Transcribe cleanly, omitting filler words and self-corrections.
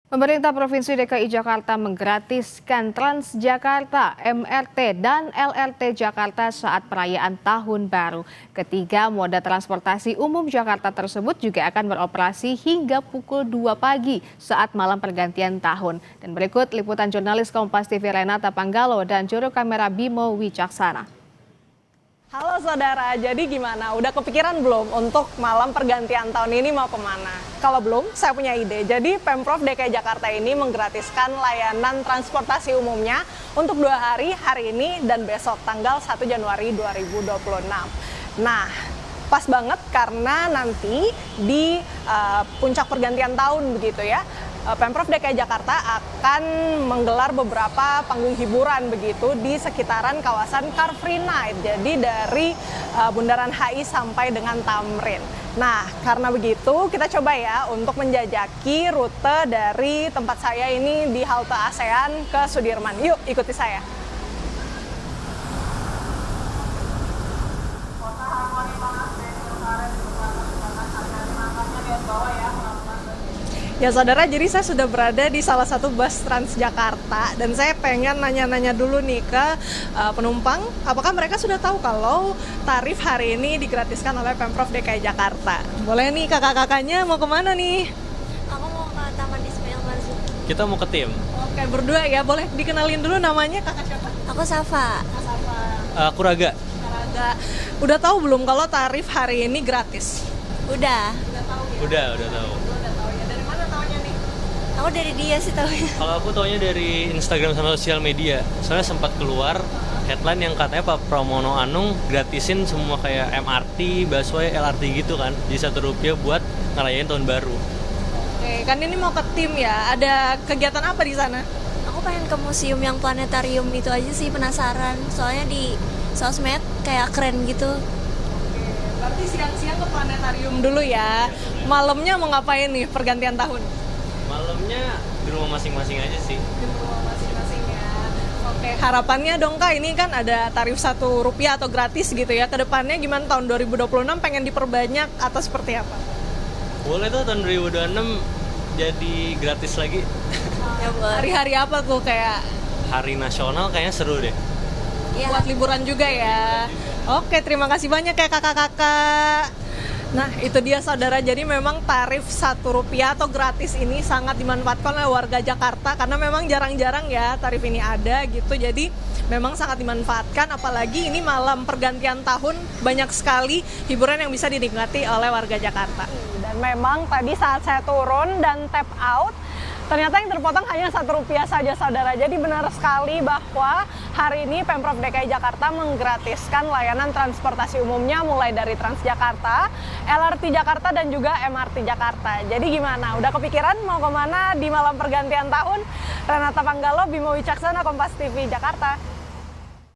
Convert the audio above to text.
Pemerintah Provinsi DKI Jakarta menggratiskan Transjakarta, MRT, dan LRT Jakarta saat perayaan Tahun Baru. Ketiga moda transportasi umum Jakarta tersebut juga akan beroperasi hingga pukul 2 pagi saat malam pergantian tahun. Dan berikut liputan jurnalis Kompas TV Renata Panggalo dan juru kamera Bimo Wicaksana. Halo saudara, jadi gimana? Udah kepikiran belum untuk malam pergantian tahun ini mau kemana? Kalau belum, saya punya ide. Jadi Pemprov DKI Jakarta ini menggratiskan layanan transportasi umumnya untuk 2 hari, hari ini dan besok tanggal 1 Januari 2026. Nah, pas banget karena nanti di puncak pergantian tahun begitu ya. Pemprov DKI Jakarta akan menggelar beberapa panggung hiburan begitu di sekitaran kawasan Car Free Night. Jadi dari Bundaran HI sampai dengan Tamrin. Nah, karena begitu kita coba ya untuk menjajaki rute dari tempat saya ini di halte ASEAN ke Sudirman. Yuk ikuti saya. Ya saudara, jadi saya sudah berada di salah satu bus Transjakarta dan saya pengen nanya-nanya dulu nih ke penumpang, apakah mereka sudah tahu kalau tarif hari ini digratiskan oleh Pemprov DKI Jakarta? Boleh nih kakak-kakaknya mau kemana nih? Aku mau ke Taman Ismail Marzuki. Kita mau ke tim. Oke, berdua ya, boleh dikenalin dulu namanya kakak siapa? Aku Safa. Kak Safa. Aku Raga. Raga. Udah tahu belum kalau tarif hari ini gratis? Udah. Udah tahu ya? Udah tahu. Udah tahu ya. Dari mana taunya nih? Aku dari dia sih taunya. Kalau aku taunya dari Instagram sama sosial media. Soalnya sempat keluar headline yang katanya Pak Pramono Anung gratisin semua kayak MRT, busway, LRT gitu kan. Jadi Rp1 buat ngerayain tahun baru. Oke, kan ini mau ke tim ya. Ada kegiatan apa di sana? Aku pengen ke museum yang planetarium itu aja sih, penasaran. Soalnya di sosmed kayak keren gitu. Oke, berarti siang-siang ke planetarium dulu ya. Malamnya mau ngapain nih pergantian tahun? Malamnya di rumah masing-masing aja sih. Di rumah masing-masing ya. Oke, harapannya dong Kak, ini kan ada tarif Rp1 atau gratis gitu ya. Kedepannya gimana tahun 2026 pengen diperbanyak atau seperti apa? Boleh tuh tahun 2026 jadi gratis lagi. Ya boleh. Hari-hari apa tuh kayak Hari nasional kayaknya seru deh. Iya. buat liburan juga ya. Oke, terima kasih banyak ya kakak-kakak. Nah, itu dia saudara, jadi memang tarif Rp1 atau gratis ini sangat dimanfaatkan oleh warga Jakarta karena memang jarang-jarang ya tarif ini ada gitu. Jadi memang sangat dimanfaatkan, apalagi ini malam pergantian tahun banyak sekali hiburan yang bisa dinikmati oleh warga Jakarta. Dan memang tadi saat saya turun dan tap out, ternyata yang terpotong hanya Rp1 saja saudara. Jadi benar sekali bahwa hari ini Pemprov DKI Jakarta menggratiskan layanan transportasi umumnya mulai dari Transjakarta, LRT Jakarta dan juga MRT Jakarta. Jadi gimana? Udah kepikiran mau kemana di malam pergantian tahun? Renata Panggalo, Bimo Wicaksana, Kompas TV Jakarta.